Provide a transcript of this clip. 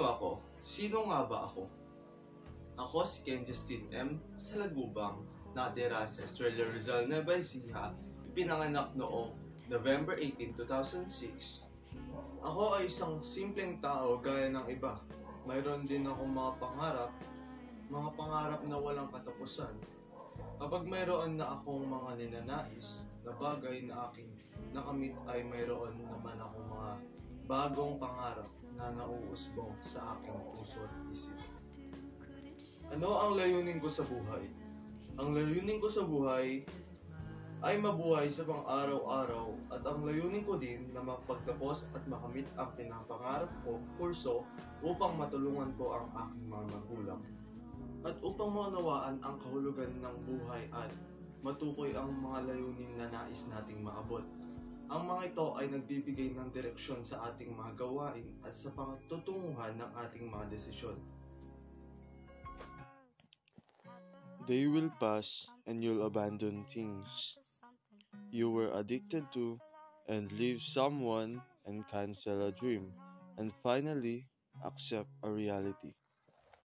Sino ako? Sino nga ba ako? Ako si Ken Justin M. Salagubang, natira sa Estrella Rizal, Nueva Ecija, ipinanganak noong November 18, 2006. Ako ay isang simpleng tao gaya ng iba. Mayroon din akong mga pangarap na walang katapusan. Kapag mayroon na akong mga ninanais na bagay na aking nakamit ay mayroon naman akong mga bagong pangarap na nauusbong sa aking puso at isip. Ano ang layunin ko sa buhay? Ang layunin ko sa buhay ay mabuhay sa pang-araw-araw at ang layunin ko din na mapagtapos at makamit ang pinapangarap ko kurso upang matulungan ko ang aking mga magulang. At upang maunawaan ang kahulugan ng buhay at matukoy ang mga layunin na nais nating maabot. Ang mga ito ay nagbibigay ng direksyon sa ating mga gawain at sa patutunguhan ng ating mga desisyon. They will pass and you'll abandon things you were addicted to and leave someone and cancel a dream and finally accept a reality.